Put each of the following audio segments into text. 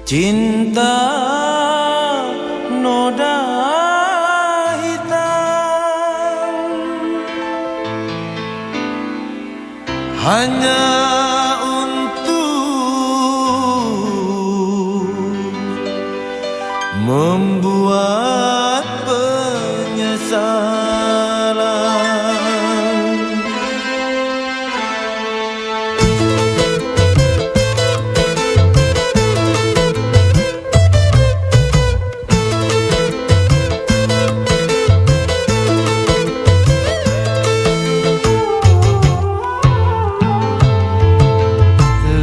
Cinta noda hitam hanya untuk membuat penyesalan.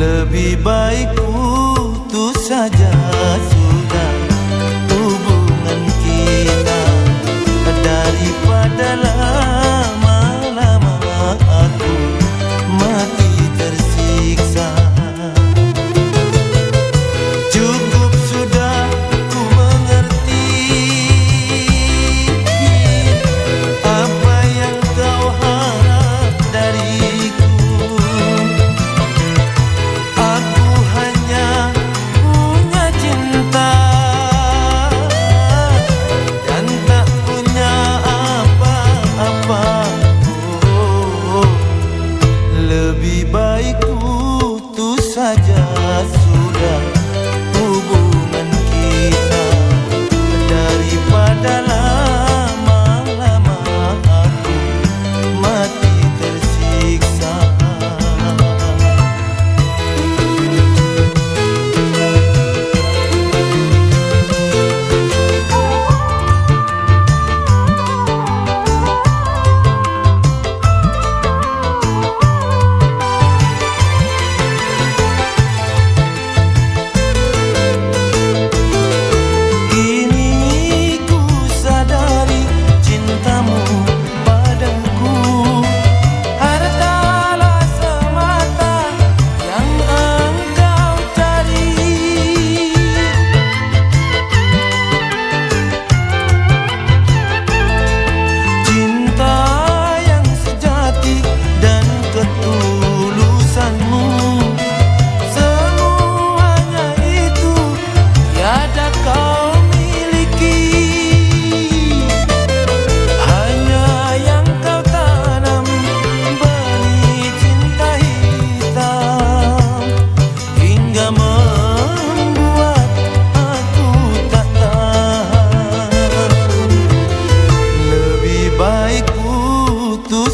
Lebih baik putus saja sudah hubungan kita daripada lama-lama aku mati tersiksa. Cukup sudah ku mengerti apa yang kau harap dariku. Lebih baik putus saja sudah hubungan kita daripada lama-lama aku mati tersiksa.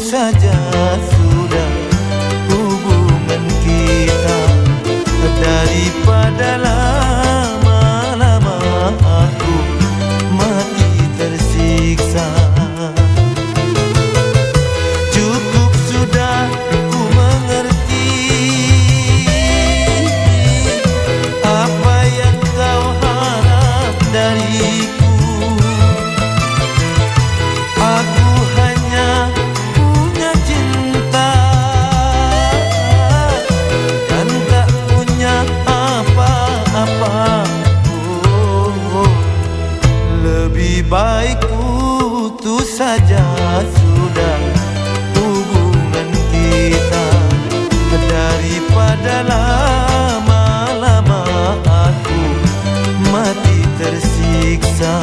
Saja sudah hubungan kita daripada lama-lama aku mati tersiksa. Cukup sudah ku mengerti apa yang kau harap dariku. Aku hanya lebih baik putus saja sudah hubungan kita daripada lama-lama aku mati tersiksa.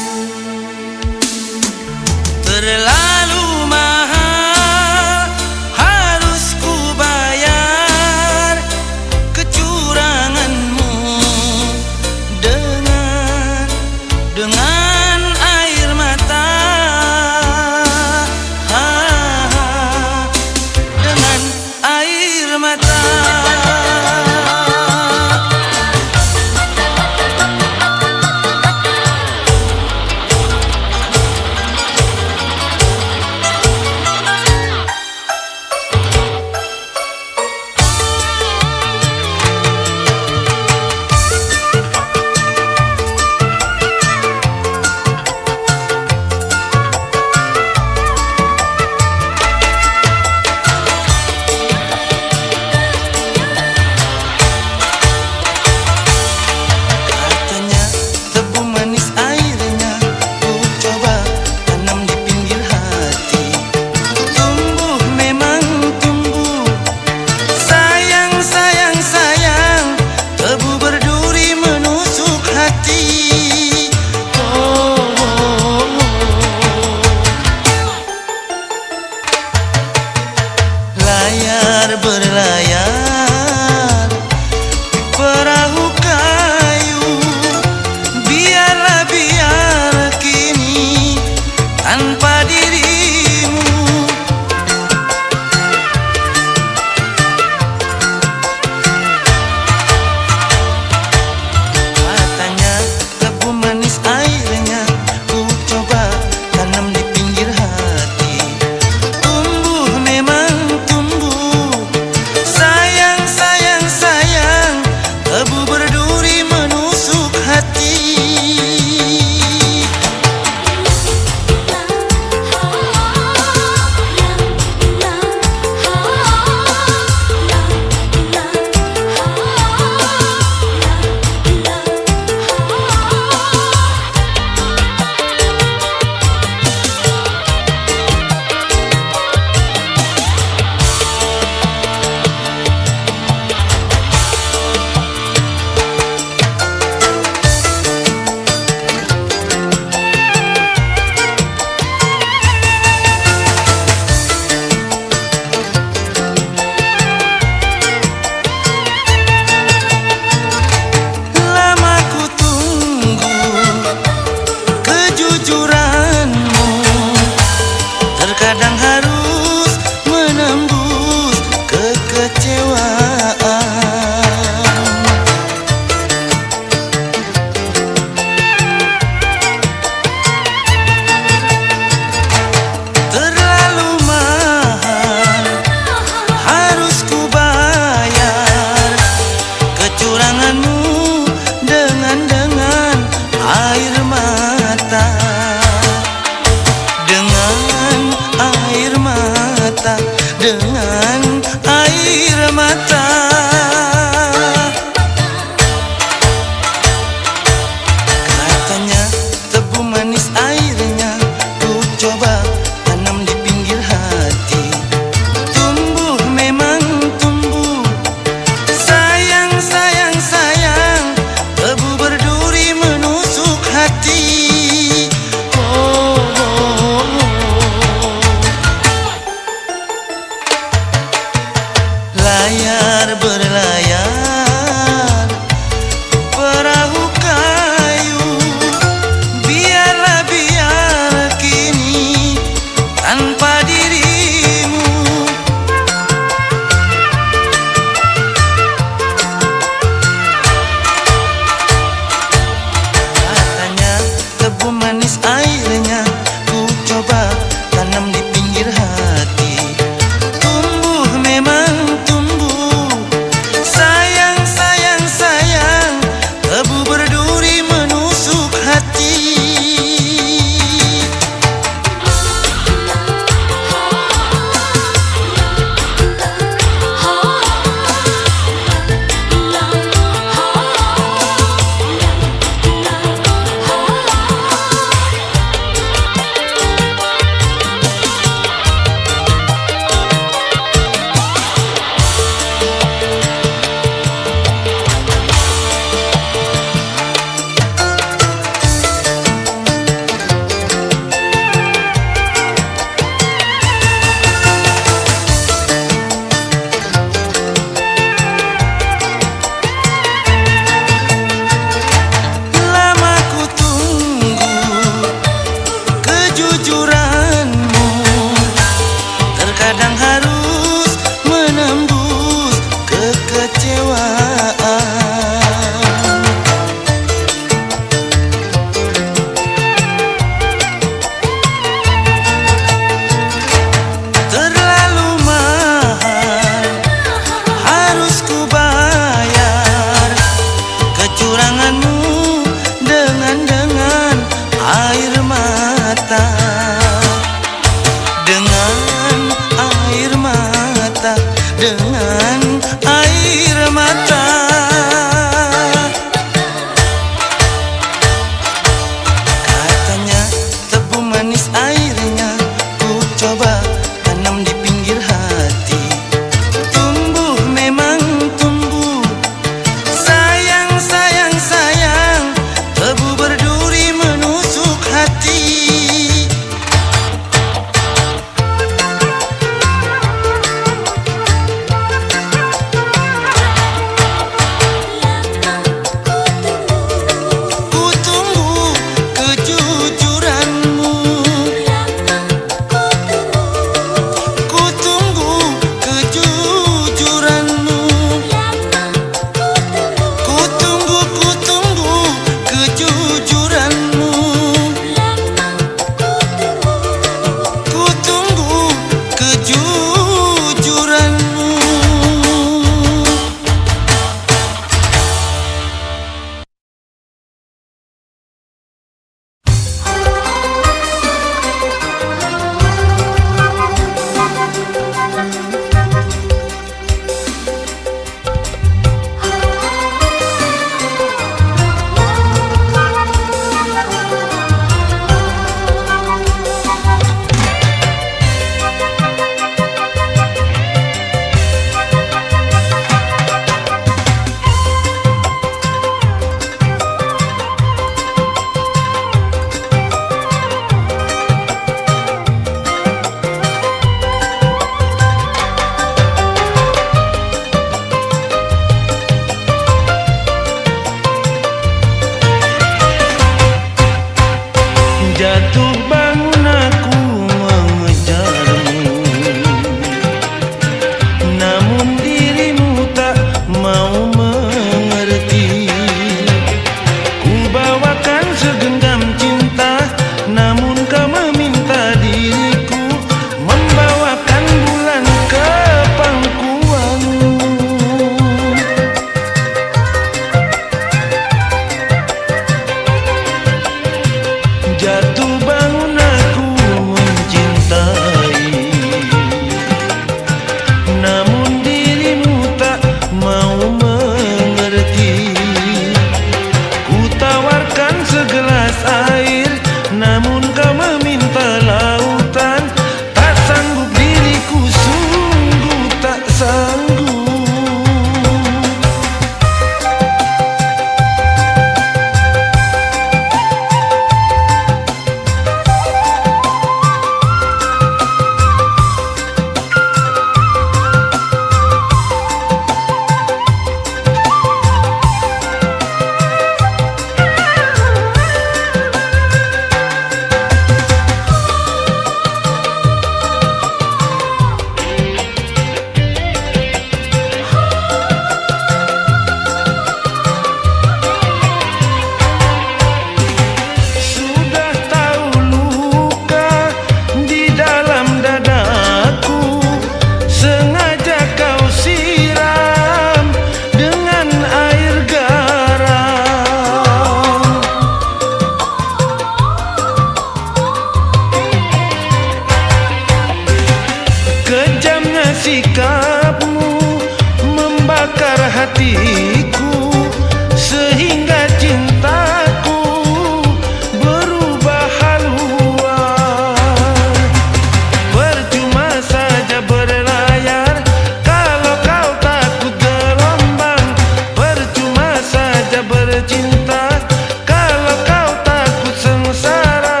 bercinta. Kalau kau takut sengsara,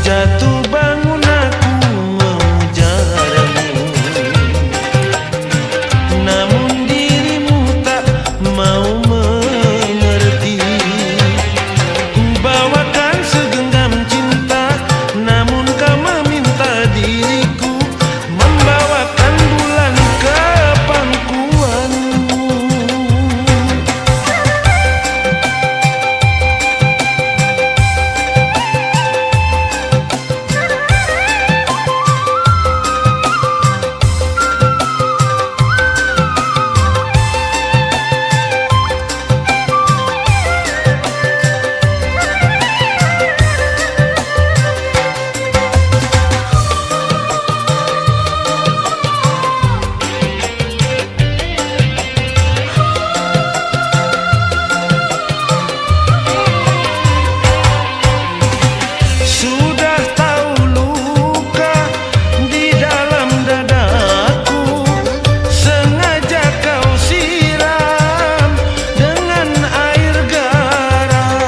jatuh bangun aku mengejarmu. Namun dirimu tak mau mengerti. Ku bawakan segenggam cinta, namun kau meminta diriku membawakan bulan ke pangkuanmu. Sudah tahu luka di dalam dadaku, sengaja kau siram dengan air garam.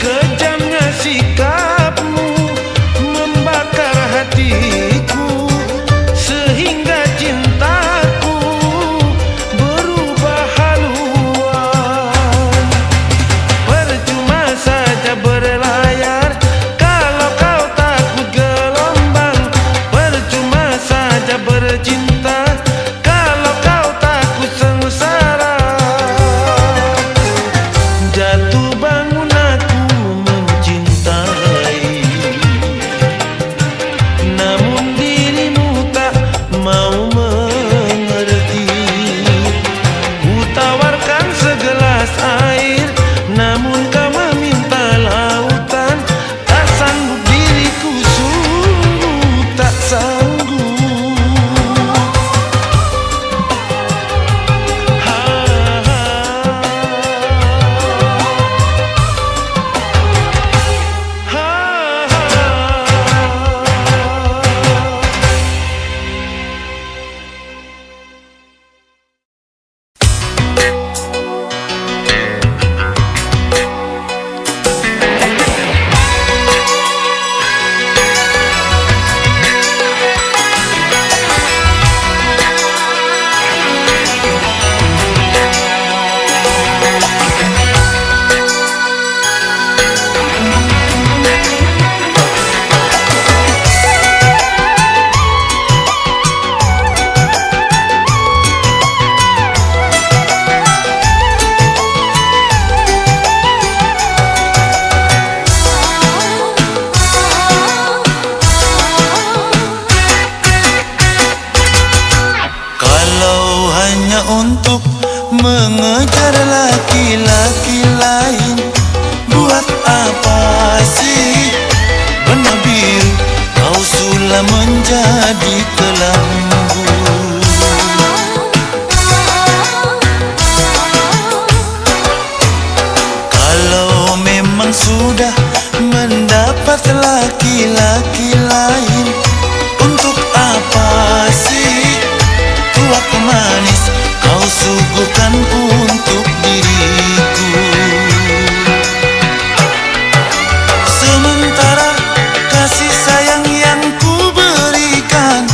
Kejamnya sikapmu membakar hatiku, sehingga cintaku berubah haluan. Percuma saja berlayar kalau kau takut gelombang. Percuma saja bercinta kalau kau takut sengsara. Jatuh bangun aku mencintai, namun dirimu tak mau mengerti. Ku tawarkan segelas air, namun kau meminta lautan. Tak sanggup diriku, sungguh tak sanggup. Ha, ha. Ha, ha. Kalau hanya untuk mengejar laki-laki lain, buat apa sih benah biru kau sulam menjadi kelambu? Kalau memang sudah mendapat laki-laki lain, untuk apa sih tuak manis kau suguhkan untuk diriku? Sementara kasih sayang yang ku berikan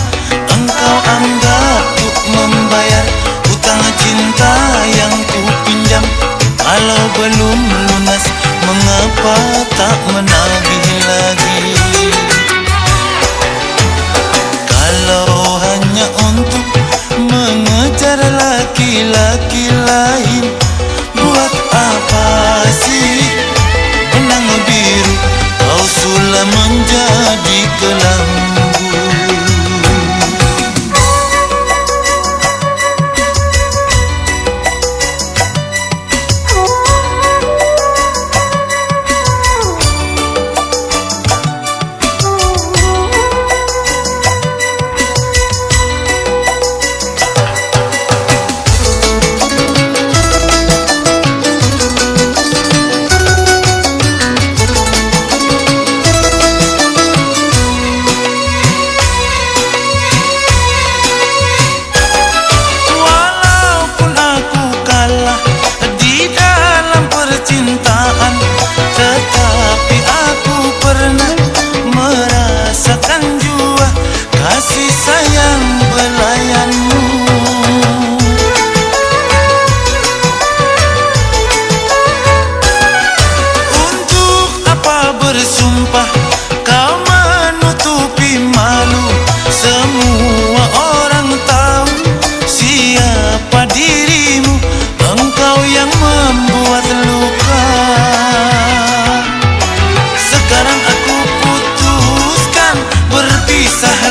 engkau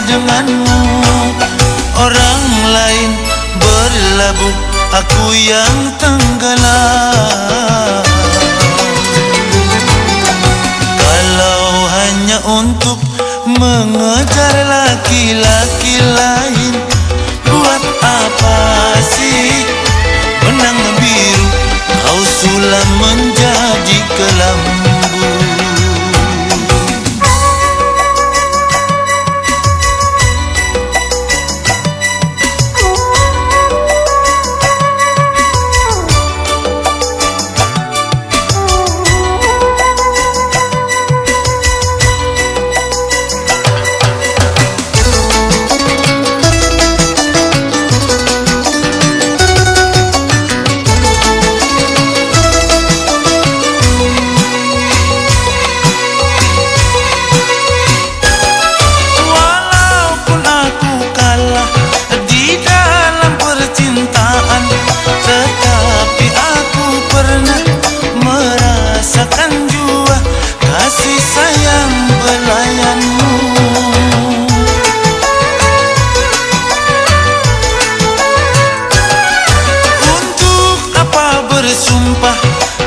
denganmu. Orang lain berlabuh, aku yang tenggelam. Kalau hanya untuk mengejar laki-laki lain, buat apa sih benang biru kau sulam menjadi kelambu. Sumpah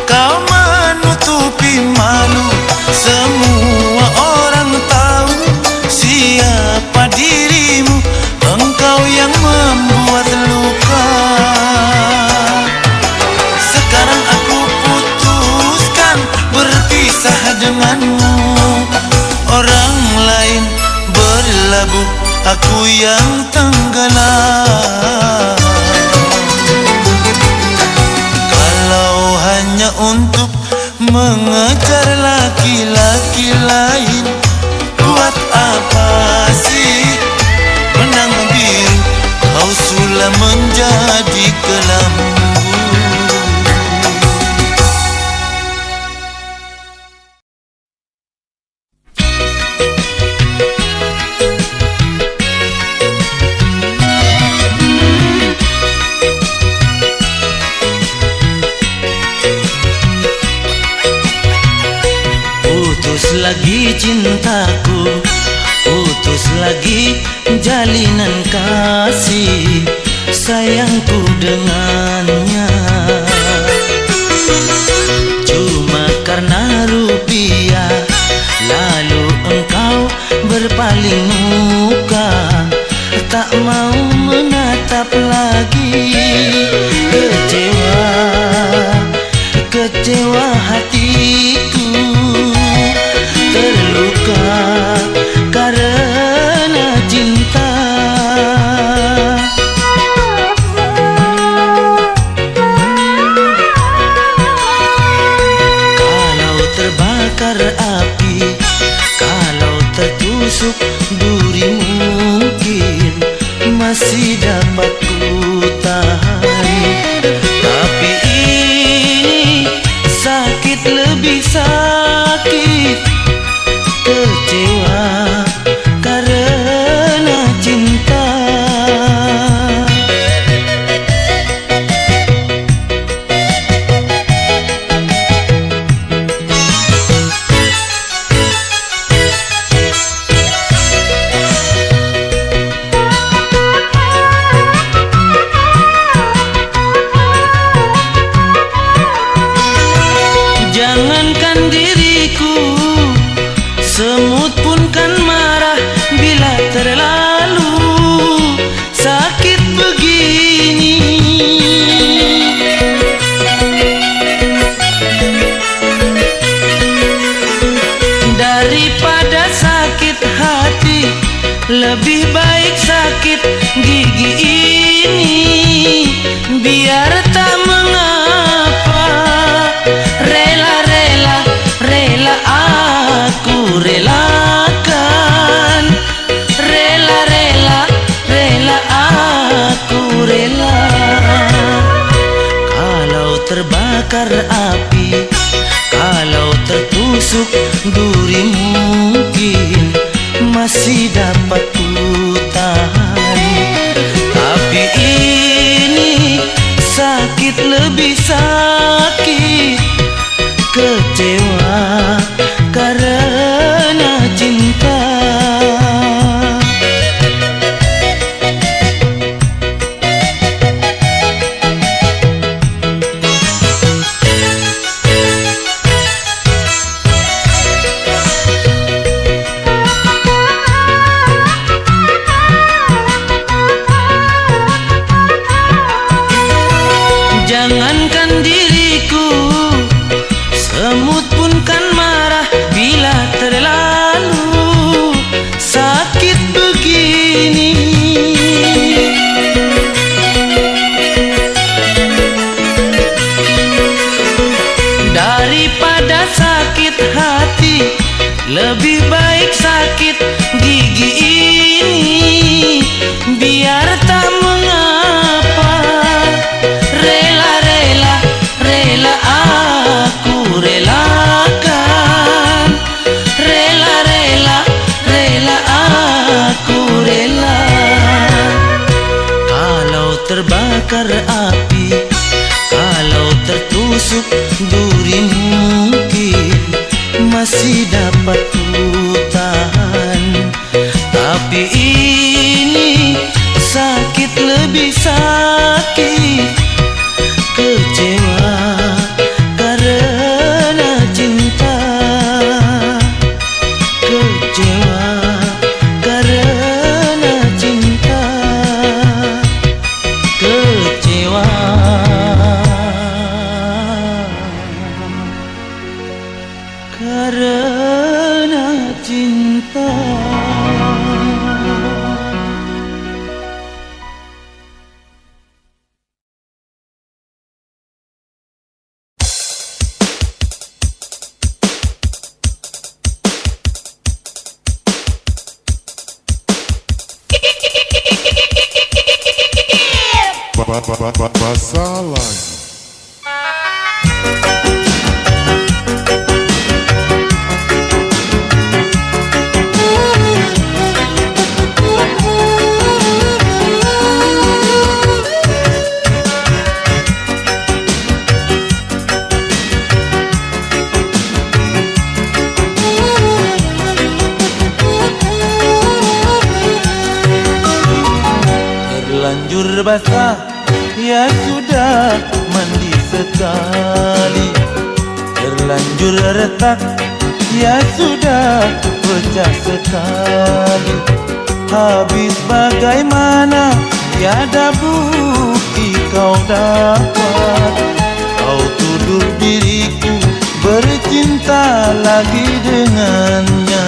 kau menutupi malu, semua orang tahu siapa dirimu. Engkau yang membuat luka. Sekarang aku putuskan berpisah denganmu. Orang lain berlabuh, aku yang tenggelam. Hanya untuk mengejar laki-laki lain, buat apa sih benang biru kau sulam menjadi kelambu. Putus lagi cintaku, putus lagi jalinan kasih sayangku dengannya. Cuma karena rupiah, lalu engkau berpaling muka, tak mau menatap lagi. Kecewa, kecewa hatiku, terluka karena cinta. Kalau terbakar api, kalau tertusuk duri, mungkin masih dapat ku tahan. Tapi ini sakit, lebih sakit. Kecewa karena cinta. Jangankan diriku, semut pun kan marah bila terlalu sakit begini. Daripada sakit hati, lebih baik sakit gigi ini. Biar tak mengapa, rela-rela, rela aku relakan. Rela-rela, rela aku rela. Kalau terbakar api, kalau tertusuk duri, mungkin masih dapat ku tahan. Tapi ini sakit, lebih sakit. Kecewa karena cinta. terbakar api, kalau tertusuk duri mungkin masih dapat ku tahan. Tapi ini sakit lebih sakit, kecewa karena cinta, kecewa karena cinta, kecewa karena cinta. Basah lagi. Terlanjur basah, ya sudah mandi sekali. Terlanjur retak, ya sudah pecah sekali. Habis bagaimana, tiada bukti kau dapat. Kau tuduh diriku bercinta lagi dengannya.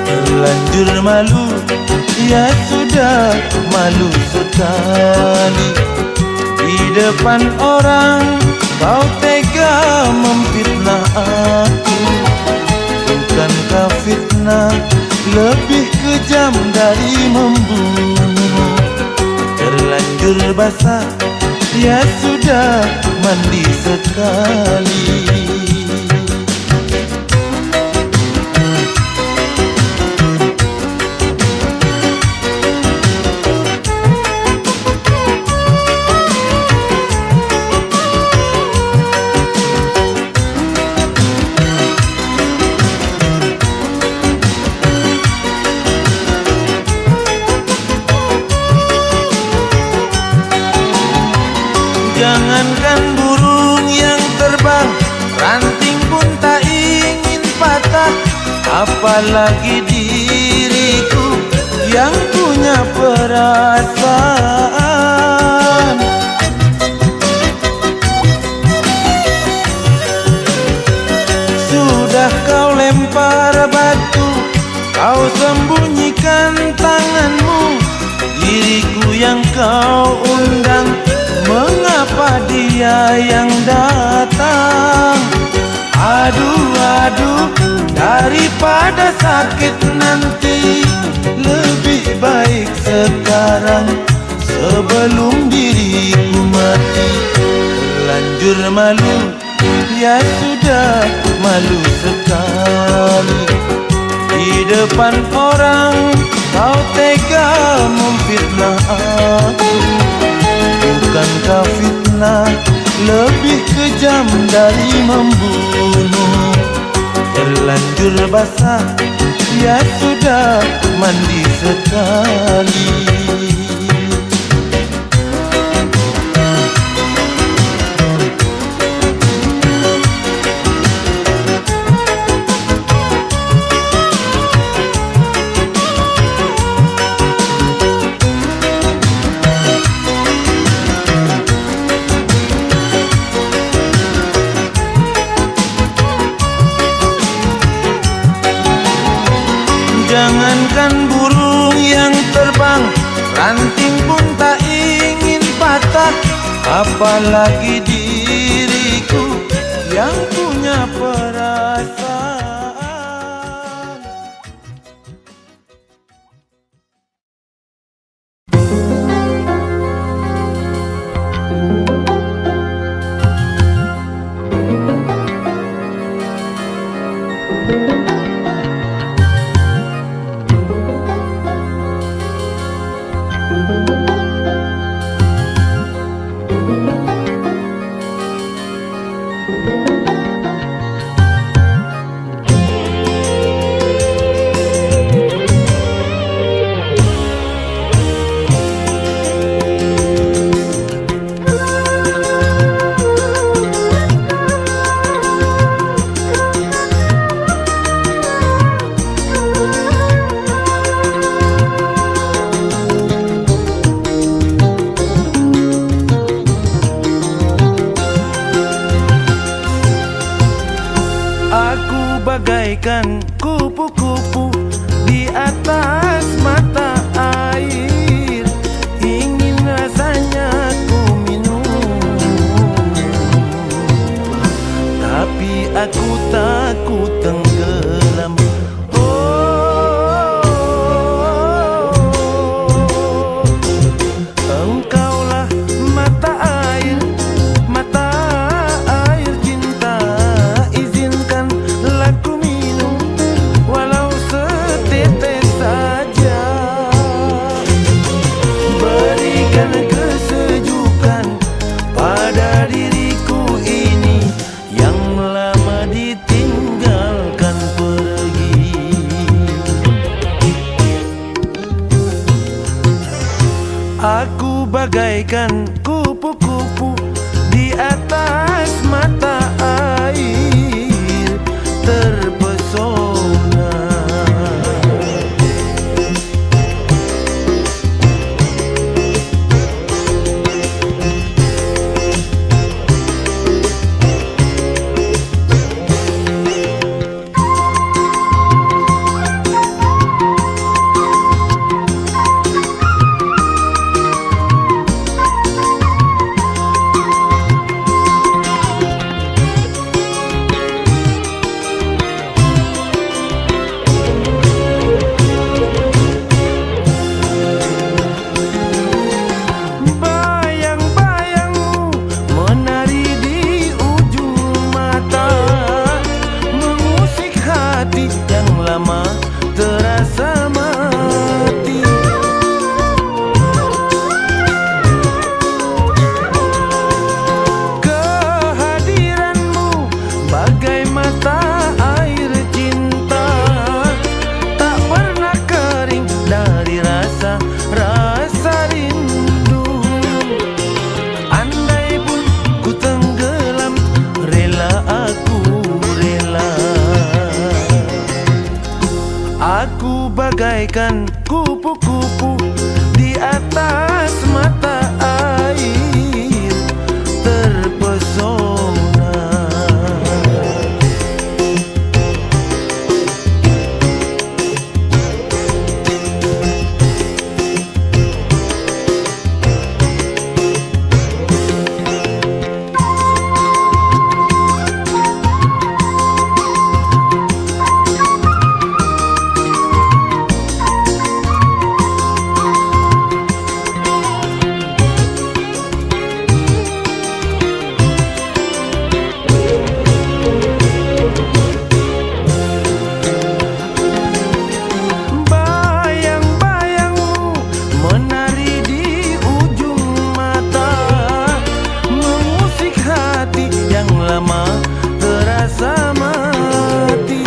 Terlanjur malu, ya sudah malu sekali. Di depan orang kau tega memfitnah aku. Bukankah fitnah lebih kejam dari membunuh? Terlanjur basah, ya sudah mandi sekali. Jangankan burung yang terbang, ranting pun tak ingin patah. Apalagi diriku yang punya perasaan. Sudah kau lempar batu, kau sembunyikan tanganmu. Diriku yang kau undang, mengapa dia yang datang? Aduh, aduh, daripada sakit nanti, lebih baik sekarang sebelum diriku mati. Terlanjur malu, ya sudah malu sekali. Di depan orang kau tega memfitnah aku. Bukankah fitnah lebih kejam dari membunuh? Terlanjur basah, ya sudah mandi sekali. Jangankan burung yang terbang, ranting pun tak ingin patah. Apalagi diriku yang punya perasaan. bagaikan kupu-kupu di atas mata air, ingin rasanya ku minum, tapi aku takut tenggelam. Engkaulah mata air cinta, izinkanlah ku minum walau setetes saja. Berikan kesejukan pada diriku ini yang lama ditinggalkan pergi. Aku bagaikan kupu-kupu di atas mata air, terpesona. Terasa mati. Kehadiranmu bagai mata air cinta, tak pernah kering dari rasa rindu. Andai pun ku tenggelam, rela aku rela. Aku bagaikan kupu-kupu di atas mata air, terpesona. Lama terasa mati.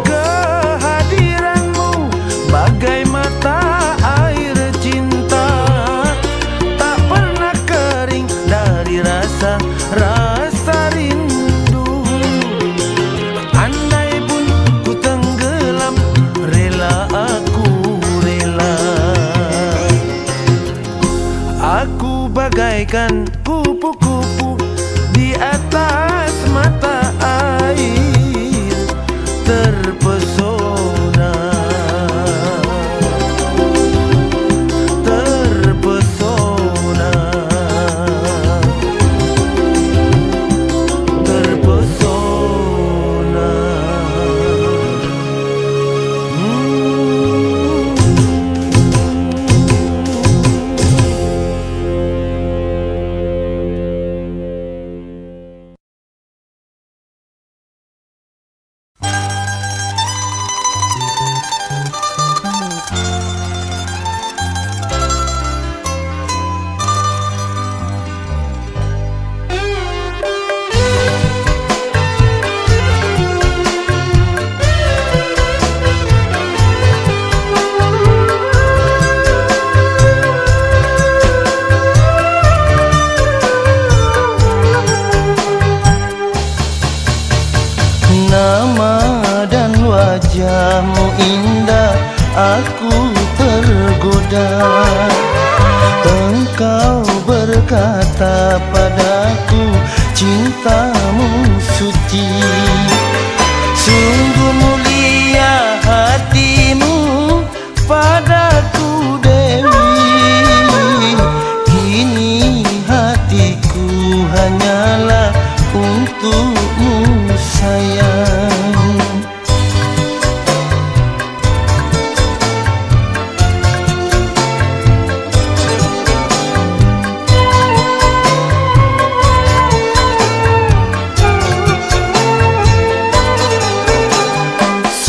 Kehadiranmu bagai mata air cinta, tak pernah kering dari rasa rindu. Andai pun ku tenggelam, rela aku rela. Aku bagaikan kupu-kupu di atas mata air, terpesona. Terpesona. Terpesona. wajahmu indah, aku tergoda. Engkau berkata kata padaku, cintamu suci. Sungguh mulia hatimu padaku Dewi. Kini hatiku hanyalah untukmu sayang.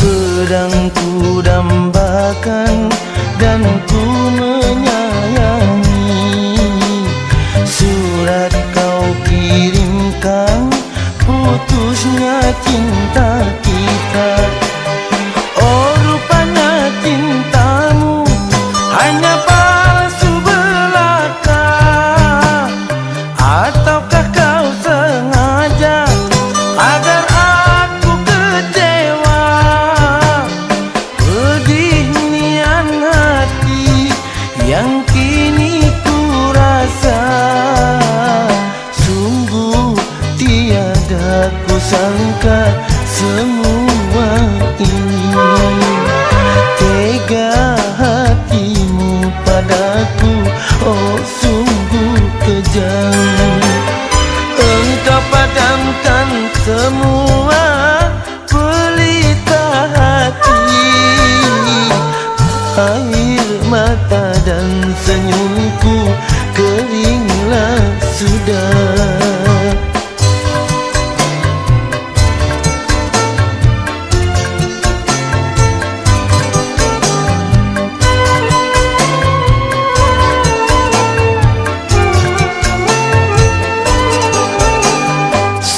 Sedang ku dambakan dan ku menyayangi surat kau kirimkan, putusnya cinta kita. Oh rupanya cintamu hanya palsu belaka, ataukah kau sengaja agar aku kecewa? Pedih nian hati yang kini ku rasa, sungguh tiada ku sangka semua ini. Tega hatimu padaku, oh sungguh kejam. Engkau padamkan semua pelita hati, air mata dan senyumku keringlah sudah.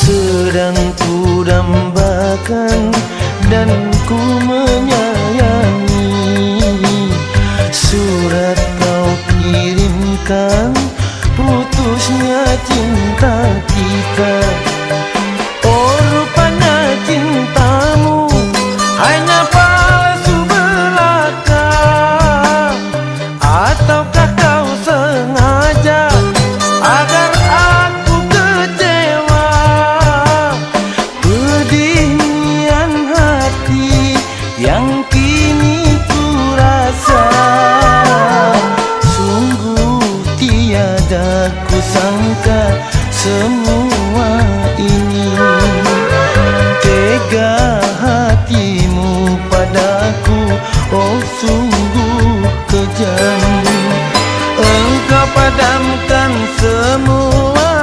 Sedang ku dambakan dan ku menyayangi surat kau kirimkan, putusnya cinta kita. Oh rupanya cintamu hanya palsu belaka, ataukah kau sengaja agar aku kecewa? Pedih nian hati yang kini ku rasa, sungguh tiada ku sangka semua ini. Tega hatimu padaku, oh sungguh kejam. Engkau padamkan semua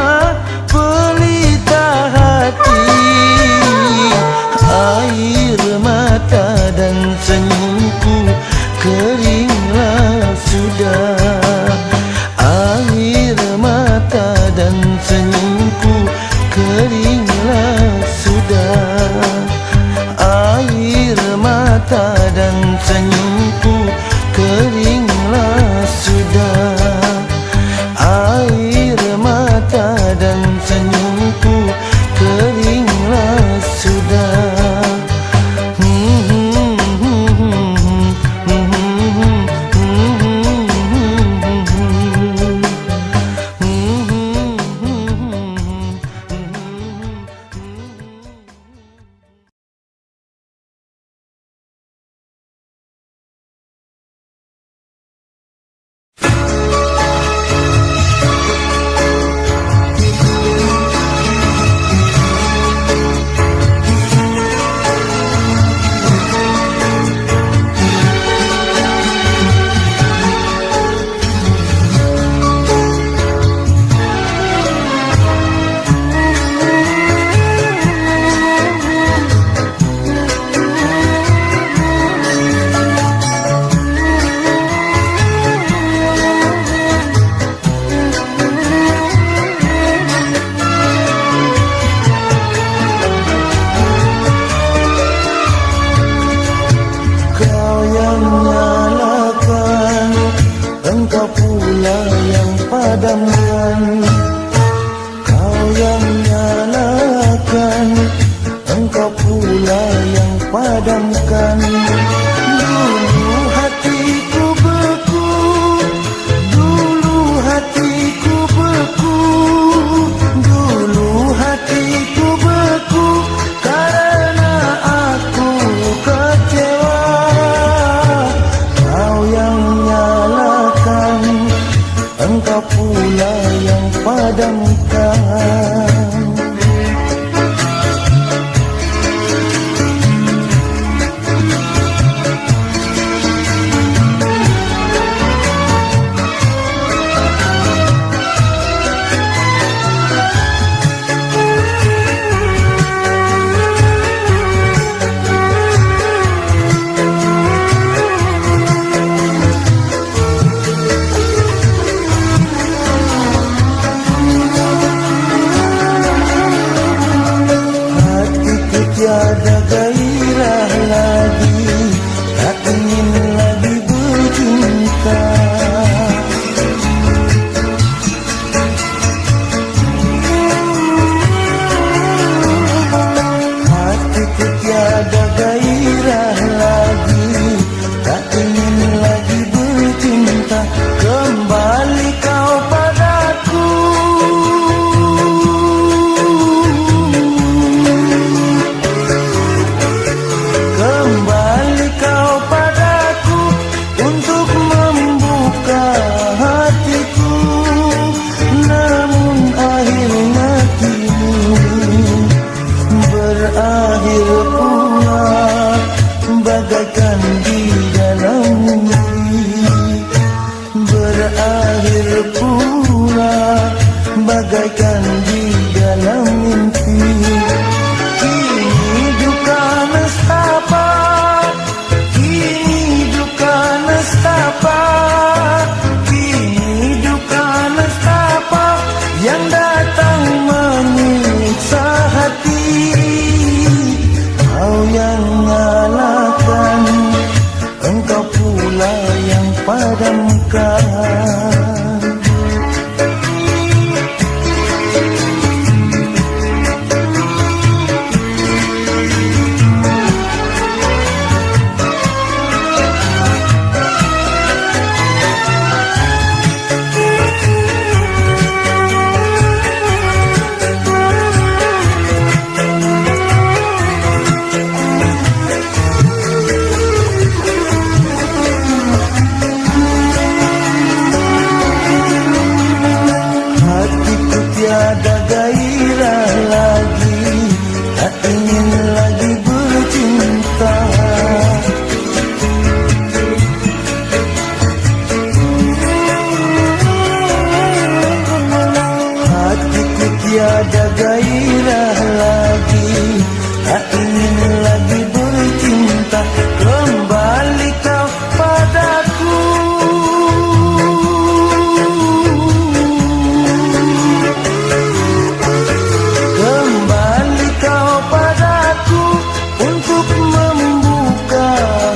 pelita hati, air mata dan senyumku keringlah sudah. Air mata dan senyumku keringlah sudah. Air mata dan senyumku keringlah sudah. Air mata dan senyumku keringlah sudah. padamkan, kau yang nyalakan, engkau pula yang padamkan. Dulu hatiku beku, dulu hatiku beku, pula yang padamkan. Tiada gairah lagi, tak ingin lagi bercinta. Hatiku tiada gairah lagi, tak ingin lagi bercinta. Kembali kau padaku, kembali kau padaku untuk membuka hatiku. Namun akhirnya kini berakhir pula bagaikan di dalam mimpi. Berakhir pula bagaikan di dalam mimpi. Kini duka nestapa, kini duka nestapa, kini duka nestapa yang datang menyiksa hati. Kau yang nyalakan, engkau pula yang padamkan. Tiada gairah lagi, tak ingin lagi bercinta. Hatiku tiada gairah lagi, tak ingin lagi bercinta. Kembali kau padaku, kembali kau padaku untuk membuka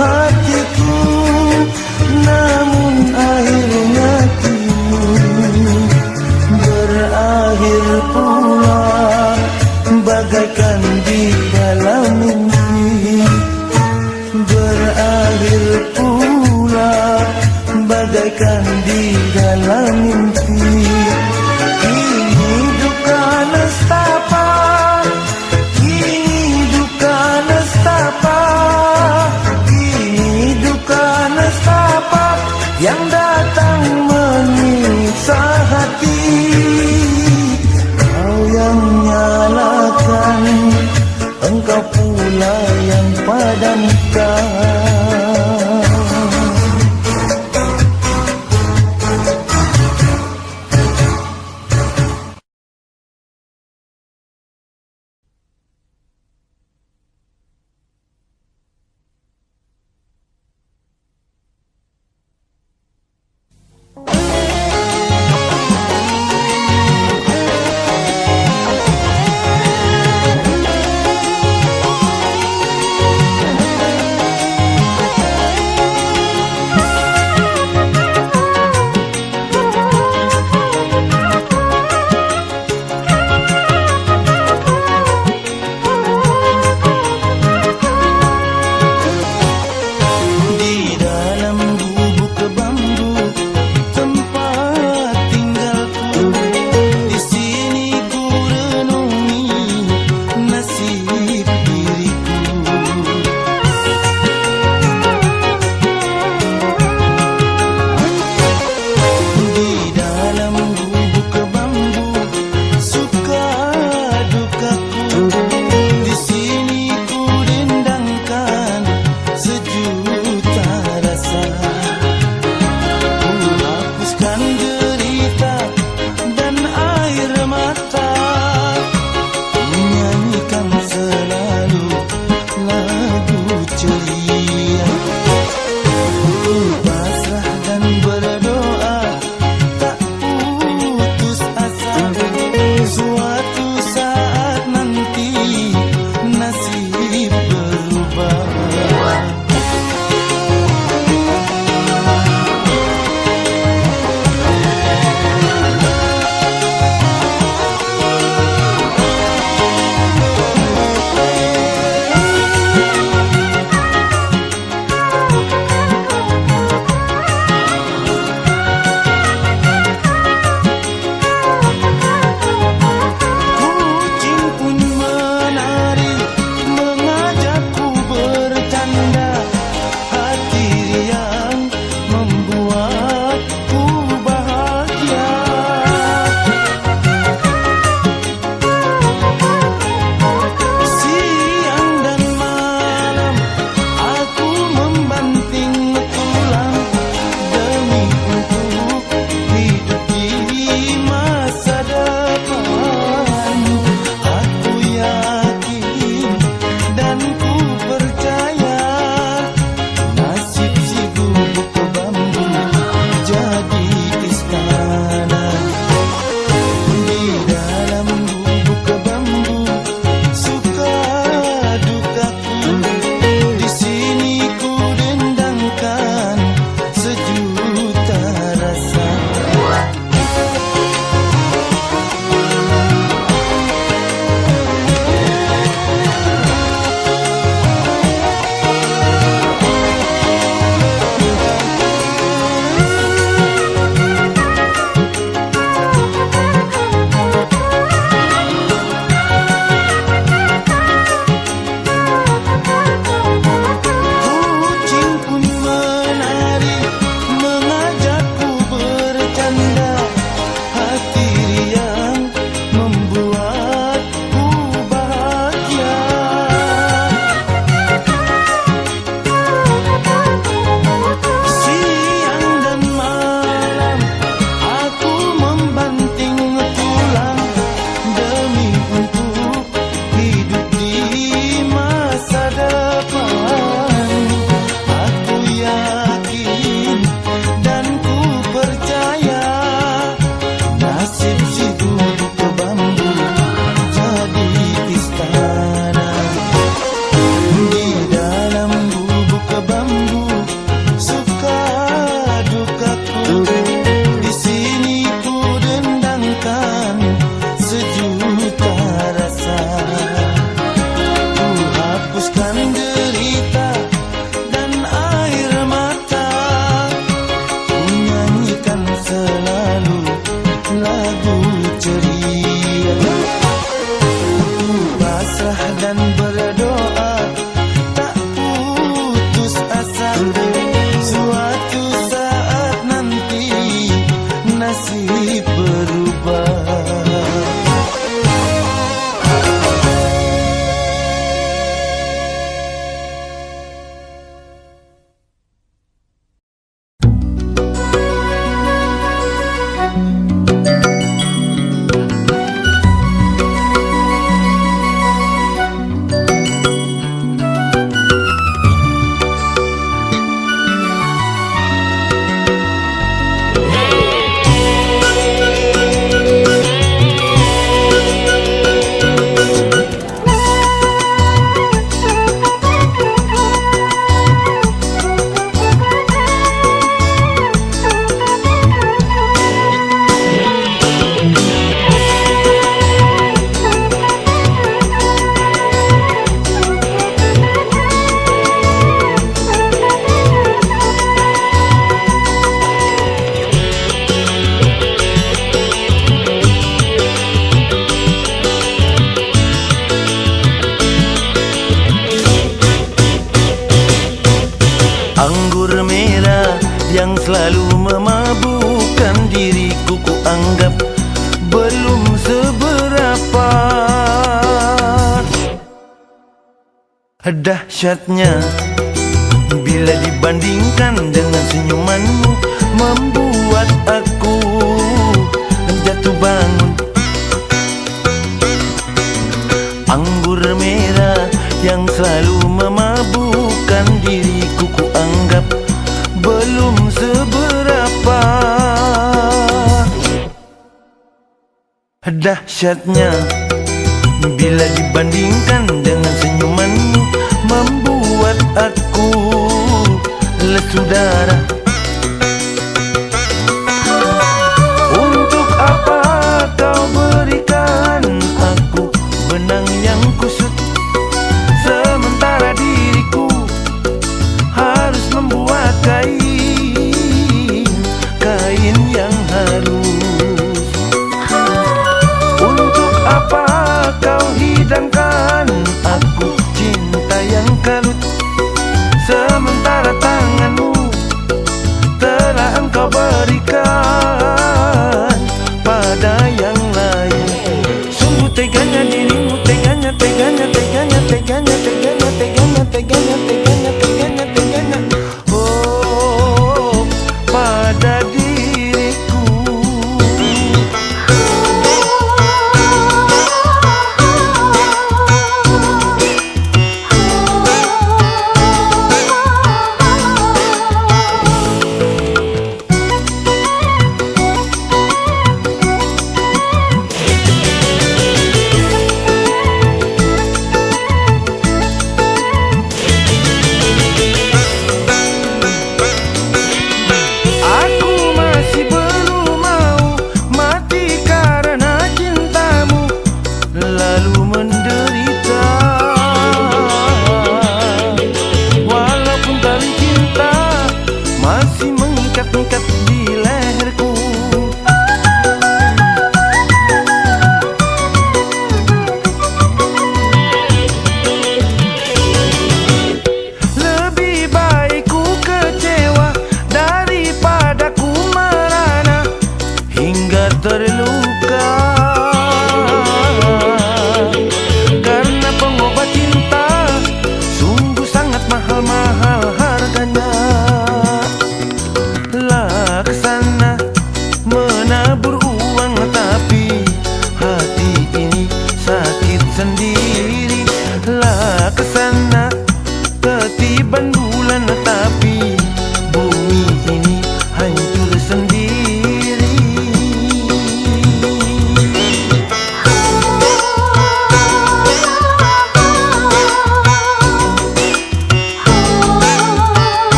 hatiku. Namun akhirnya kini berakhir pula bagaikan di dalam mimpi. Berakhir pula bagaikan di dalam mimpi. Kini duka nestapa, kini duka nestapa, kini duka nestapa yang datang menyiksa hati. Kau ceria. Pasrah dan berdoa, tak putus asa, suatu saat nanti nasib berubah. Anggur merah yang selalu memabukkan diriku, ku anggap belum seberapa. Dahsyatnya bila dibandingkan dengan senyumanmu, membuat aku jatuh bangun. Anggur merah yang selalu memabukkan diriku, ku anggap belum seberapa. Dahsyatnya bila dibandingkan dengan senyumanmu, membuat aku lesu darah. Untuk apa kau berikan aku benang yang kusut, sementara diriku harus membuat kain yang halus. Untuk apa kau hidangkan aku cinta yang kalut, sementara tanganmu telah engkau berikan pada yang lain. Sungguh teganya dirimu, teganya, teganya, teganya, teganya, teganya, teganya, teganya, teganya, teganya, teganya. Oh, pada diriku.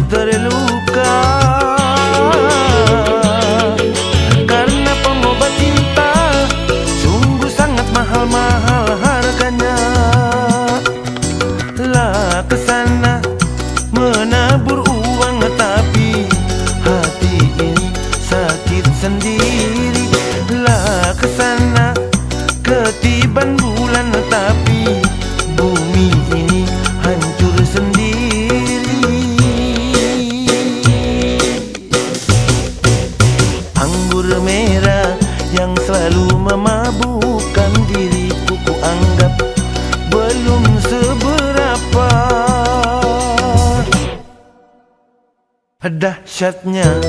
terluka, karena pengobat cinta sungguh sangat mahal-mahal harganya. Lah kesana menabur uang, tapi hati ini sakit sendiri. Lah kesana ketiban bulan, tapi bumi ini hancur sendiri. Anggur merah yang selalu memabukkan diriku, ku anggap belum seberapa. Dahsyatnya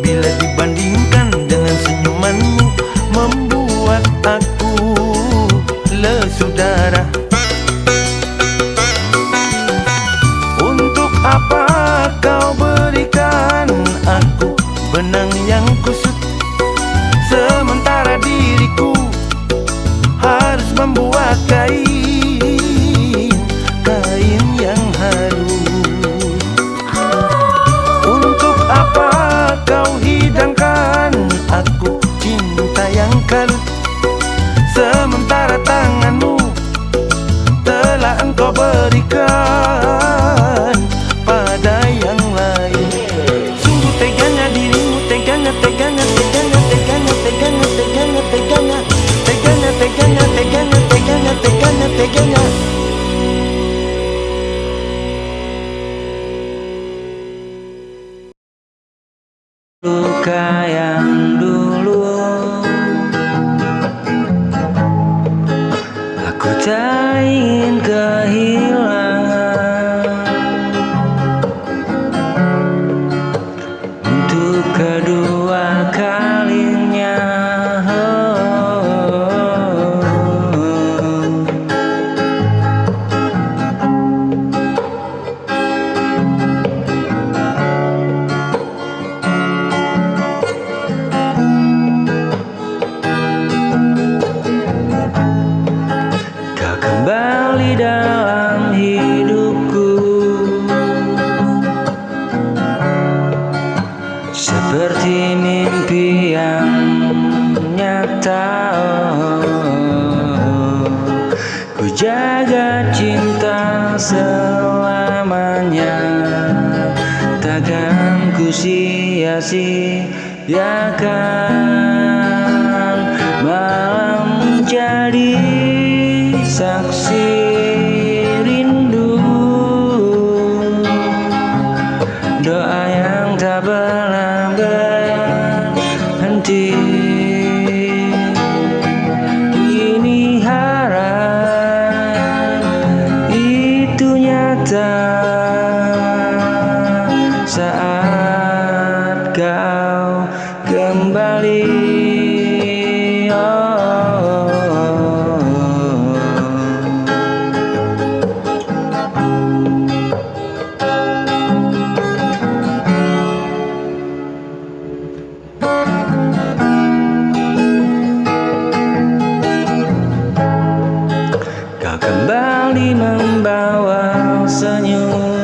bila dibandingkan dengan senyumanmu, membuat aku lesu darah. Untuk apa kau berikan aku benang yang kusut, sementara diriku harus membuat kain yang halus. Untuk apa kau hidangkan aku cinta yang kalut, sementara tanganmu telah engkau berikan pada yang lain. Sungguh teganya dirimu, teganya, teganya, teganya, teganya, teganya, teganya, teganya, teganya, teganya, teganya, teganya, teganya, teganya. Luka yang dulu aku tak ingin kehilangan. Untuk kedua kalinya, kau kembali dalam hidupku, seperti mimpi yang nyata. Ku jaga cinta selamanya, takkan ku sia-siakan. Malam menjadi saksi rindu, doa yang tak pernah berhenti. Ini harap itu nyata saat kau kembali. Kau kembali membawa senyum,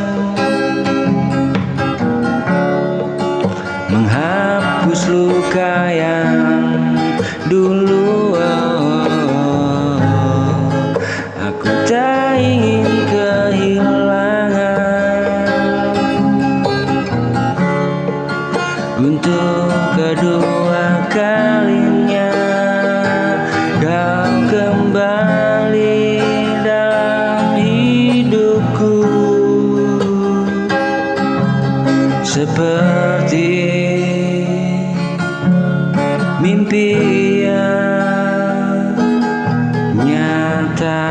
menghapus luka yang dulu. Aku tak ingin kehilangan. Untuk kedua kalinya kau kembali dalam hidupku, seperti mimpi yang nyata.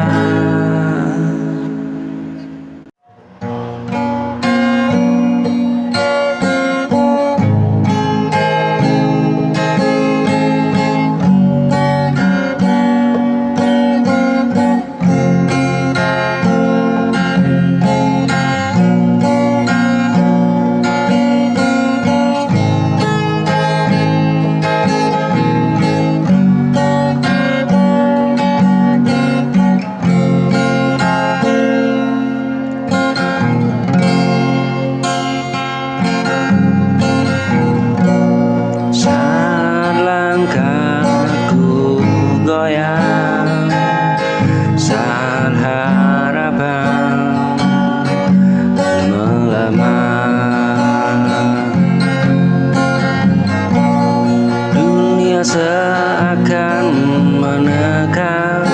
Dunia seakan menekan,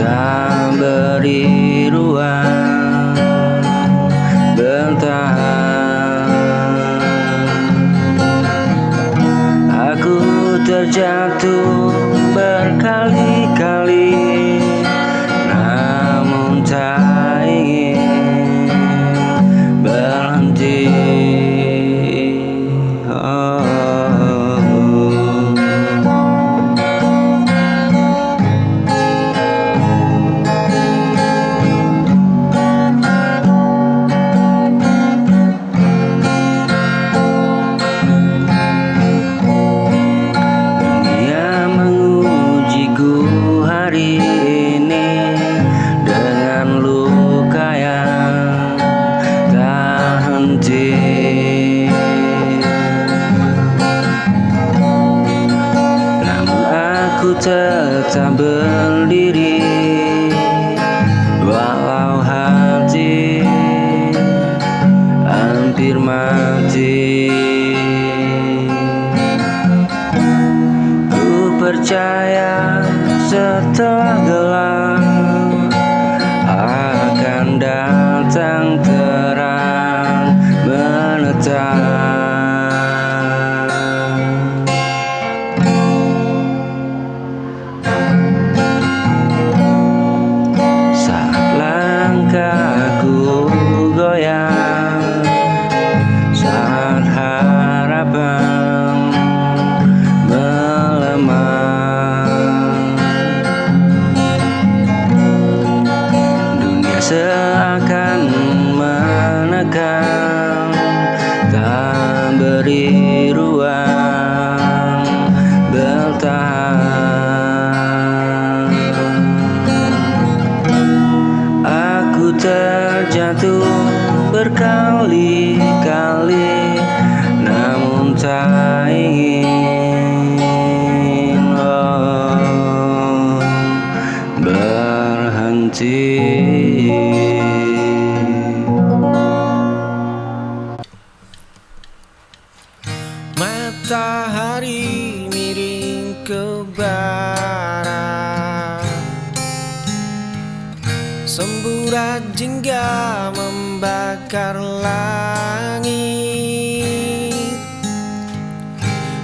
tak beri ruang bertahan. Aku terjatuh berkali-kali, namun tak ingin berhenti. Dunia mengujiku hari ini dengan luka yang tak henti. Namun aku tetap berdiri, walau hati hampir mati. Ku percaya setelah gelap akan datang terang menetap. Saat langkahku goyang, saat harapan melemah, dunia seakan menekan, tak beri ruang bertahan. Aku terjatuh berkali-kali, namun tak ingin berhenti. Matahari miring ke barat, semburat jingga membakar langit.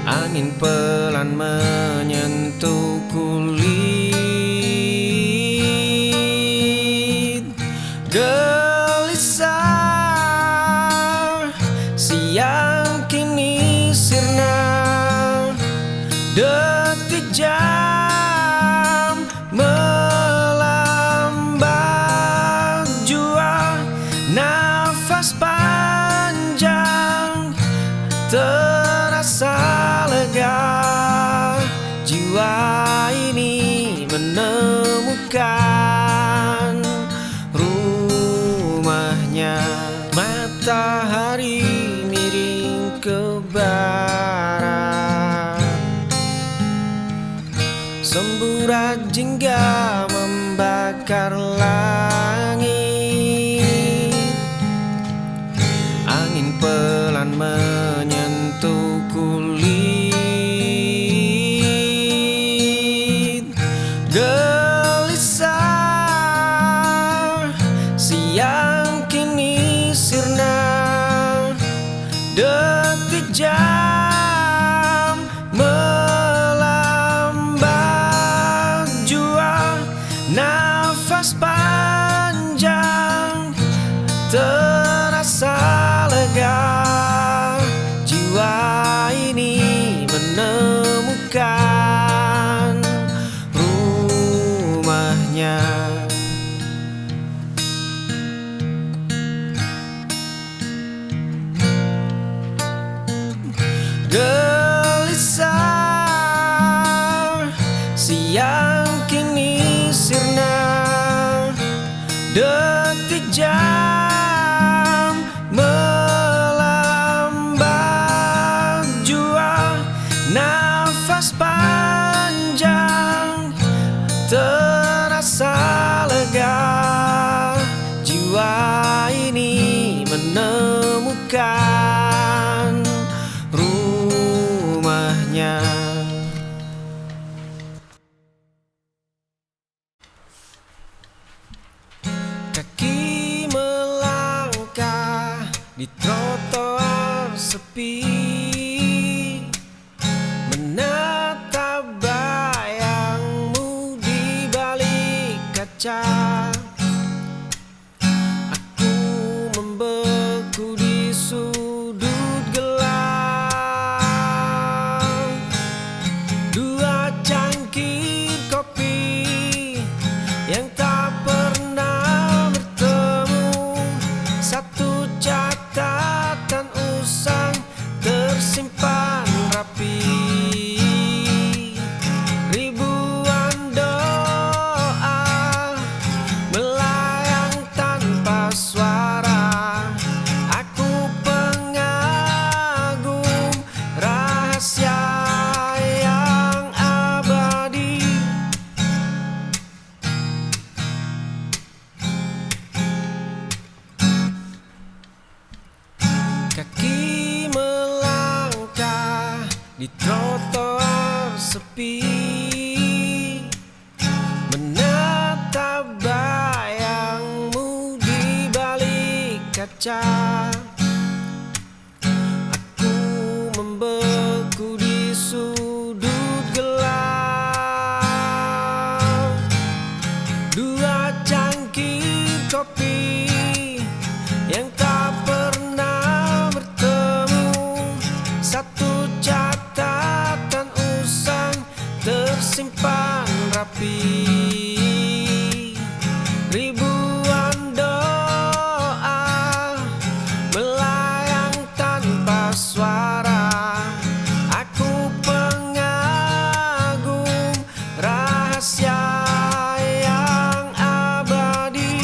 Angin pelan menyentuh kulit, gelisah siang kini sirna. Detik jam melambat jua, nafas panjang terasa lega. Jiwa ini menemukan rumahnya. Matahari miring ke barat, semburat jingga membakar langit. Angin pelan menyentuh kulit, gelisah siang kini sirna. Detik jam melambat jua, nafas panjang terasa lega. Jiwa ini menemukan rumahnya. bukan rumahnya. Kaki melangkah di trotoar sepi, menatap bayangmu di balik kaca. Aku membeku di sudut gelap. Dua cangkir kopi yang tak pernah bertemu, satu catatan usang tersimpan rapi, ribuan doa melayang tanpa suara. Aku pengagum rahasia yang abadi. Kaki melangkah di trotoar sepi, menatap bayangmu di balik kaca. Aku membeku di sudut gelap. Dua cangkir kopi yang tak pernah bertemu, satu catatan usang tersimpan rapi, ribuan doa melayang tanpa suara. Aku pengagum rahasia yang abadi.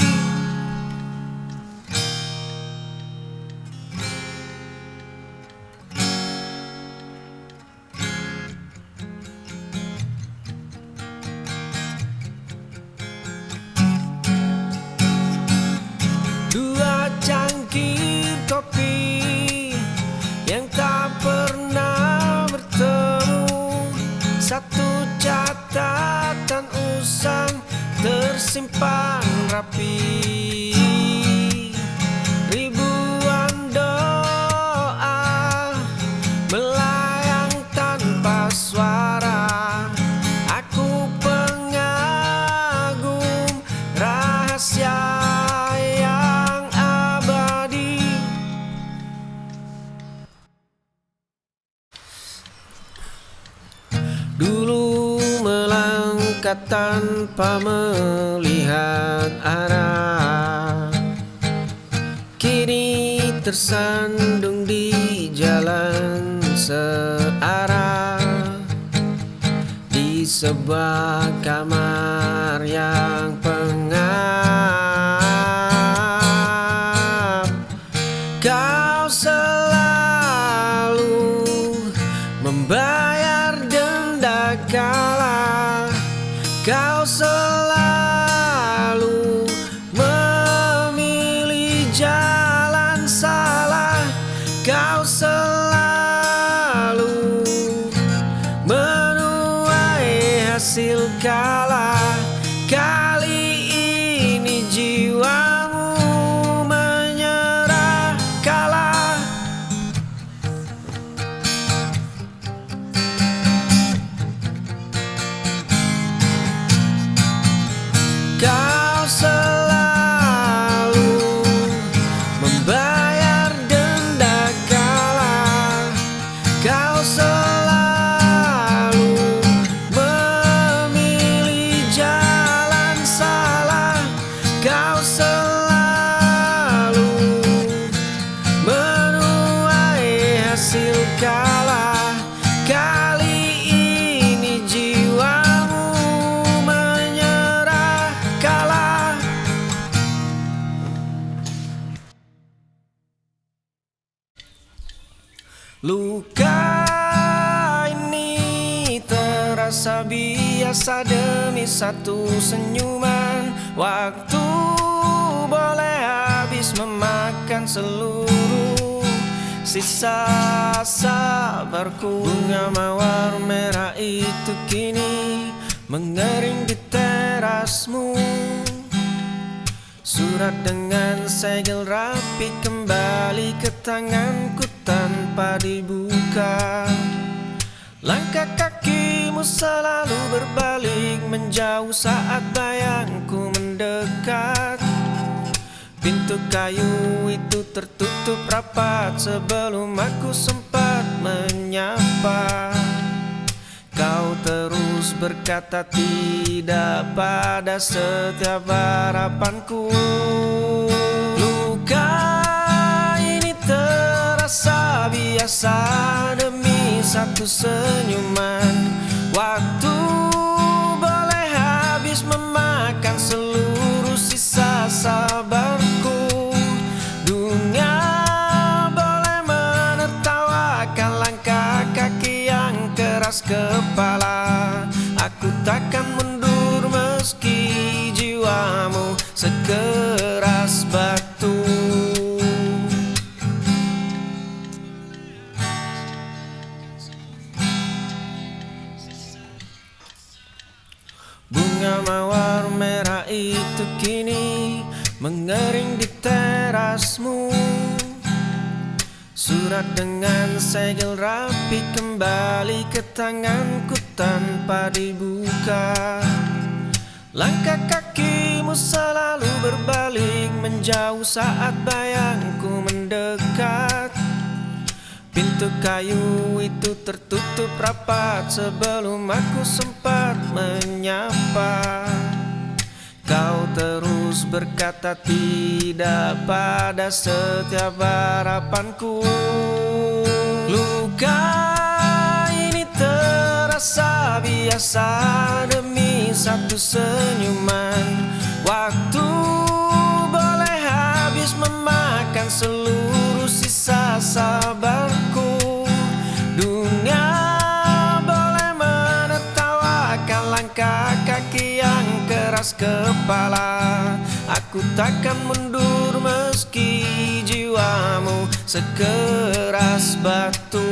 Dua cangkir kopi yang tak pernah bertemu, satu catatan usang tersimpan rapi, ribuan doa melayang tanpa suara. Aku pengagum rahasia yang abadi. Dulu melangkah tanpa melihat arah, kini tersandung di jalan searah, di sebuah kamar yang pengap. Kau selalu membayar denda kalah. Kau selalu memilih jalan salah. Kau selalu menuai hasil kalah. Kali ini jiwamu menyerah kalah. Kau selalu membayar denda kalah. Kau selalu memilih jalan salah. Kau selalu menuai hasil kalah. Kali ini jiwamu menyerah kalah. Luka ini terasa biasa demi satu senyuman. Waktu boleh habis memakan seluruh sisa sabarku. Bunga mawar merah itu kini mengering di terasmu. Surat dengan segel rapi kembali ke tanganku tanpa dibuka. Langkah kakimu selalu berbalik menjauh saat bayangku mendekat. Pintu kayu itu tertutup rapat sebelum aku sempat menyapa. Kau terus berkata tidak pada setiap harapanku. Luka ini terasa biasa demi satu senyuman. Waktu boleh habis memakan seluruh sisa sabarku. Dunia boleh menertawakan langkah kaki yang keras kepala. Aku takkan mundur meski jiwamu sekeras batu. Bunga mawar merah itu kini mengering di terasmu. Surat dengan segel rapi kembali ke tanganku tanpa dibuka. Langkah kakimu selalu berbalik menjauh saat bayangku mendekat. Pintu kayu itu tertutup rapat sebelum aku sempat menyapa. Kau terus berkata tidak pada setiap harapanku. Luka ini terasa biasa demi satu senyuman. Waktu boleh habis memakan seluruh sisa sabarku. Dunia boleh menertawakan langkah kaki yang keras kepala. Aku takkan mundur meski jiwamu sekeras batu.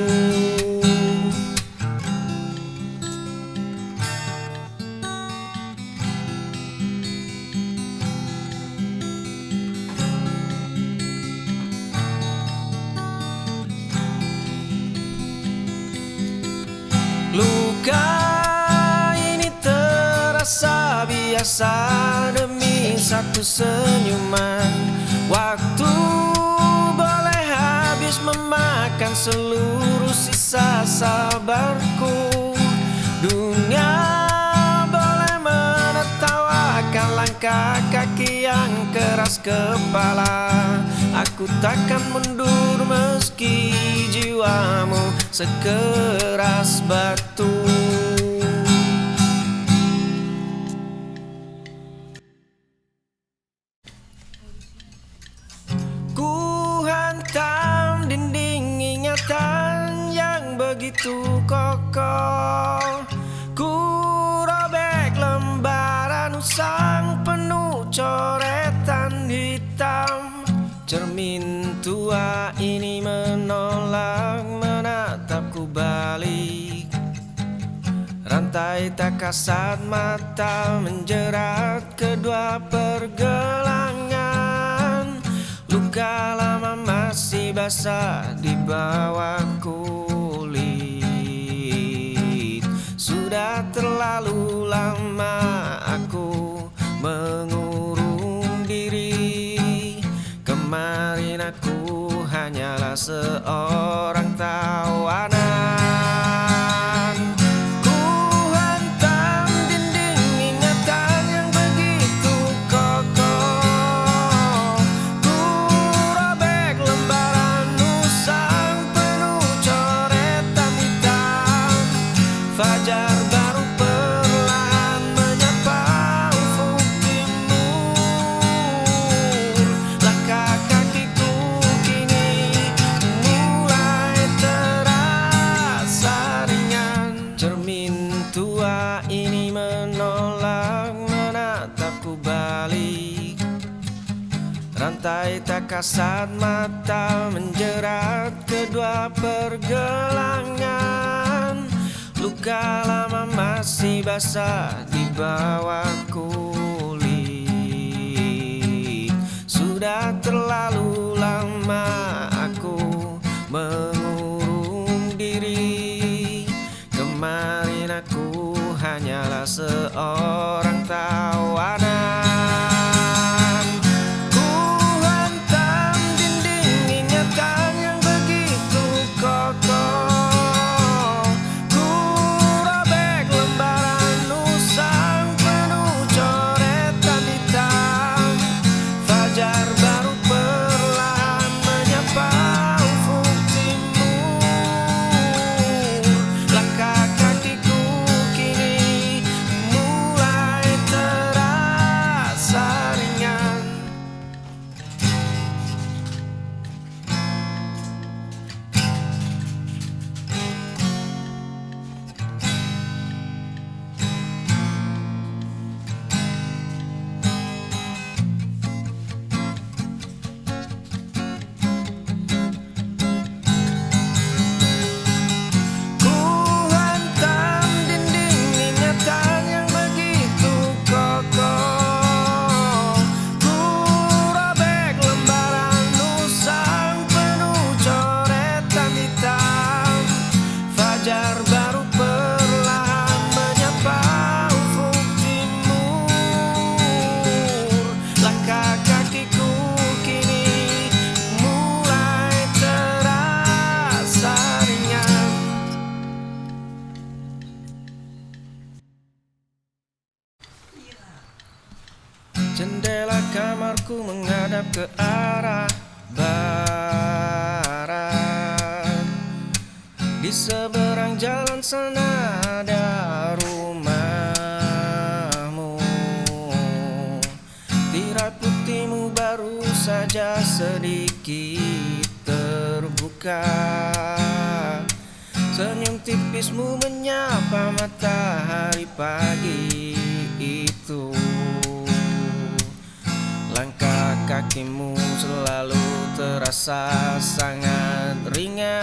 Luka ini terasa biasa demi satu senyuman. Waktu boleh habis memakan seluruh sisa sabarku. Dunia boleh menertawakan langkah kaki yang keras kepala. Aku takkan mundur meski jiwamu sekeras batu. Ku hantam dinding ingatan yang begitu kokoh. Ku robek lembaran usang penuh coretan hitam. Cermin tua ini menolak menatapku balik. Rantai tak kasat mata menjerat kedua pergelangan. Luka lama masih basah di bawah kulit. Sudah terlalu lama aku mengurung diri. Kemarin aku hanyalah seorang tawanan. Ku hantam dinding ingatan yang begitu kokoh. Ku robek lembaran usang penuh coretan hitam. Fajar baru perlahan menyapa ufuk timur. Langkah kakiku kini mulai terasa ringan. Cermin tua ini menolak menatapku balik. Rantai tak kasat mata menjerat kedua pergelangan. Luka lama masih basah di bawah kulit. Sudah terlalu lama aku mengurung diri. Kemarin aku hanyalah seorang tawanan. Ku hantam dinding ingatan yang begitu kokoh. Ku robek lembaran usang penuh coretan hitam. Fajar baru perlahan menyapa ufuk timur. Langkah kakiku kini mulai terasa ringan. Ku hantam dinding ingatan yang begitu kokoh. Ku robek lembaran usang penuh coretan hitam. Fajar baru perlahan menyapa ufuk timur. Langkah kakiku kini mulai terasa ringan. Jendela kamarku menghadap ke arah barat. Di seberang jalan sana ada rumahmu. Tirai putihmu baru saja sedikit terbuka. Senyum tipismu menyapa matahari pagi itu. Langkah kakimu selalu terasa sangat ringan.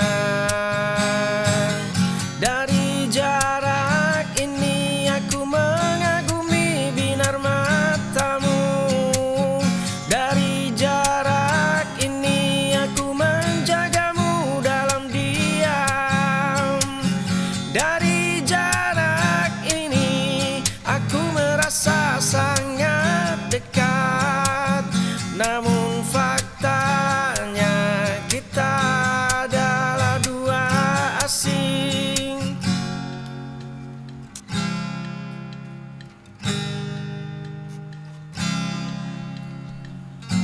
Dari jarak ini aku mengagumi binar matamu. Dari jarak ini aku menjagamu dalam diam. Dari jarak ini aku merasa sangat dekat. Namun faktanya kita adalah dua asing.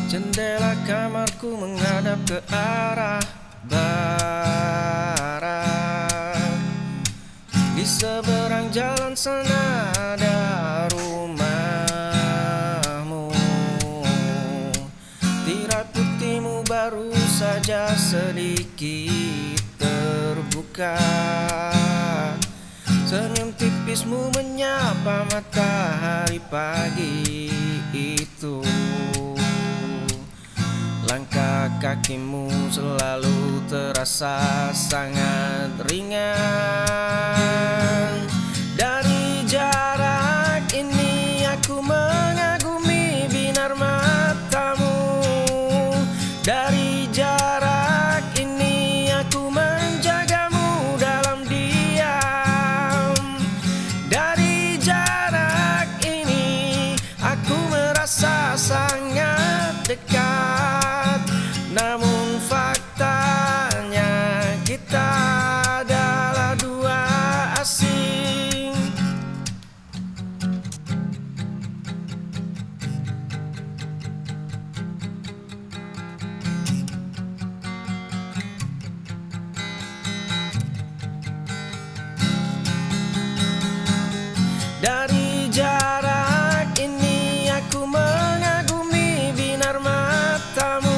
Jendela kamarku menghadap ke arah barat. Di seberang jalan sana ada rumahmu. Tirai putihmu baru saja sedikit terbuka. Senyum tipismu menyapa matahari pagi itu. Langkah kakimu selalu terasa sangat ringan. Dari jarak ini aku mengagumi binar matamu. Dari jarak ini aku menjagamu dalam diam. Dari jarak ini aku merasa sangat dekat. Namun faktanya kita adalah dua asing. Dari jarak ini aku mengagumi binar matamu.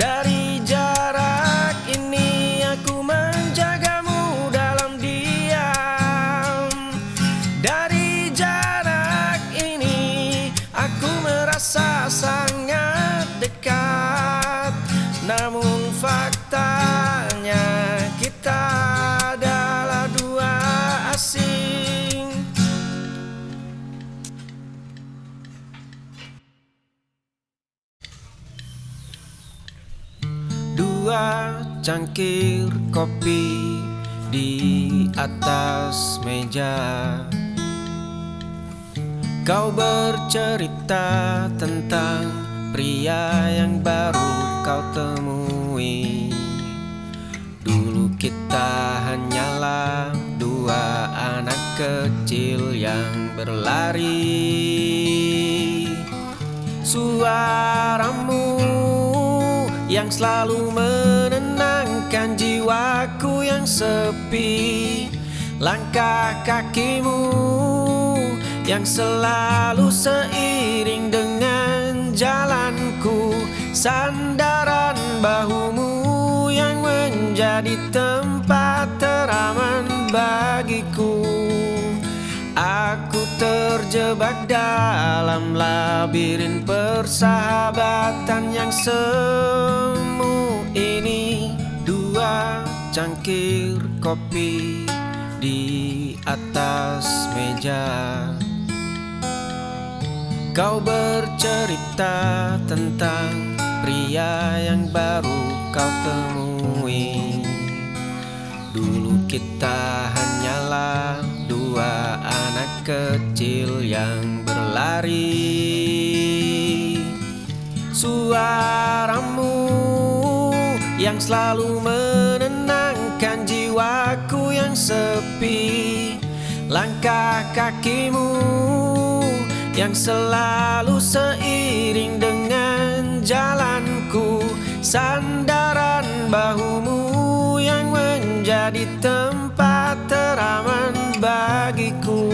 Dari jarak ini aku menjagamu dalam diam. Dari jarak ini aku merasa sangat dekat. Namun faktanya kita adalah dua asing. Dua cangkir kopi di atas meja. Kau bercerita tentang pria yang baru kau temui. Dulu kita hanyalah dua anak kecil yang berlari. Suaramu yang selalu menenangkan jiwaku yang sepi. Langkah kakimu yang selalu seiring dengan jalanku. Sandaran bahumu yang menjadi tempat teraman bagiku. Aku terjebak dalam labirin persahabatan yang semu ini. Dua cangkir kopi di atas meja. Kau bercerita tentang pria yang baru kau temui. Dulu kita hanyalah dua anak kecil yang berlari. Suaramu yang selalu menenangkan jiwaku yang sepi. Langkah kakimu yang selalu seiring dengan jalanku. Sandaran bahumu yang menjadi tempat teraman bagiku.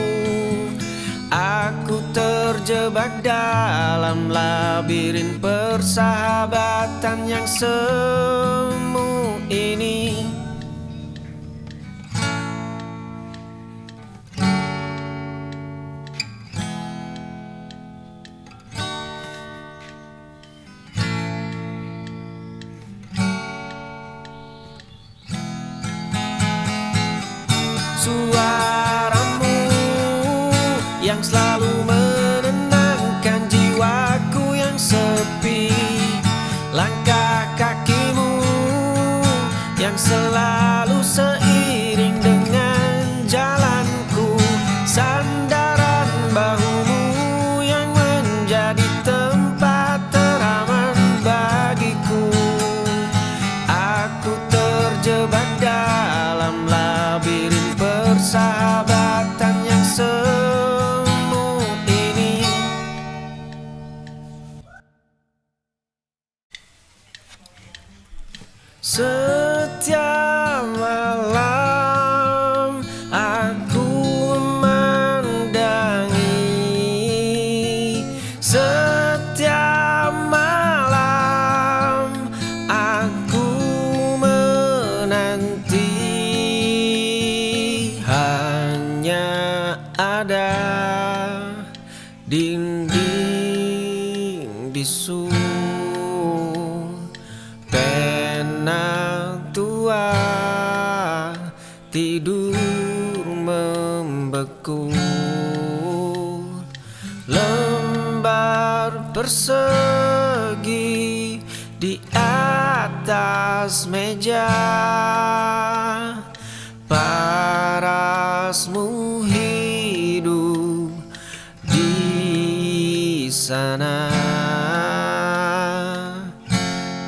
Aku terjebak dalam labirin persahabatan yang semu ini. Suaramu yang selalu menenangkan jiwaku yang sepi. Langkah kakimu yang selalu seiring dengan jalanku. Sandaran bahumu yang menjadi tempat teraman bagiku. Aku terjebak dalam labirin persahabatan yang semu ini. Setiap malam aku memandangi. Setiap malam aku menanti. Hanya ada dinding bisu, pena tua tidur membeku. Lembar persegi di atas meja. Parasmu hidup di sana.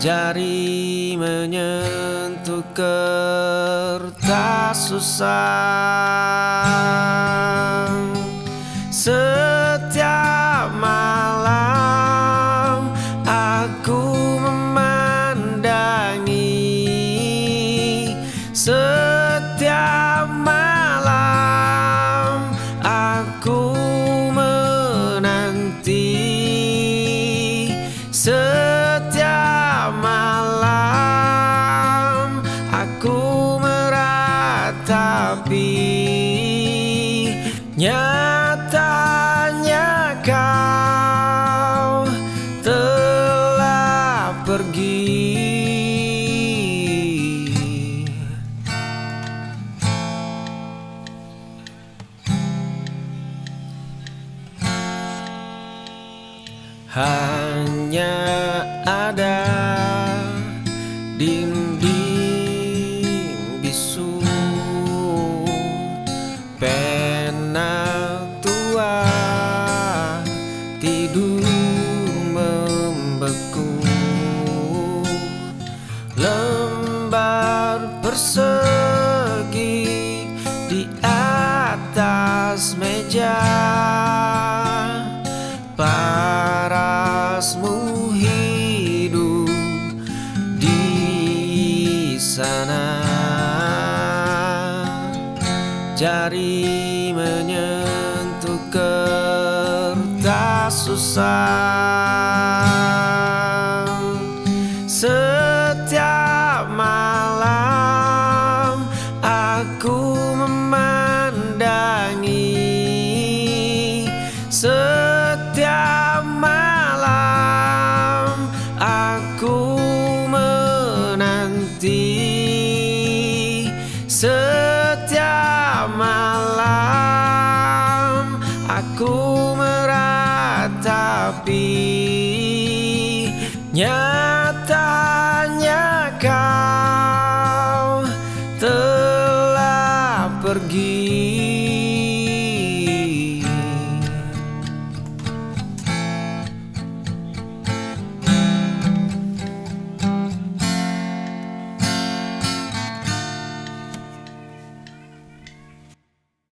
Jari menyentuh kertas susah. Setiap malam aku memandangi. Setiap malam aku menanti. Setiap malam aku meratapi. Nyata dinding bisu, pena tua tidur membeku, lembar persegi di atas meja, parasmu hidup di sana. Jari menyentuh kertas susah. Setiap malam aku memandangi, setiap malam aku menanti, setiap malam aku meratapi. Nyatanya kau telah pergi.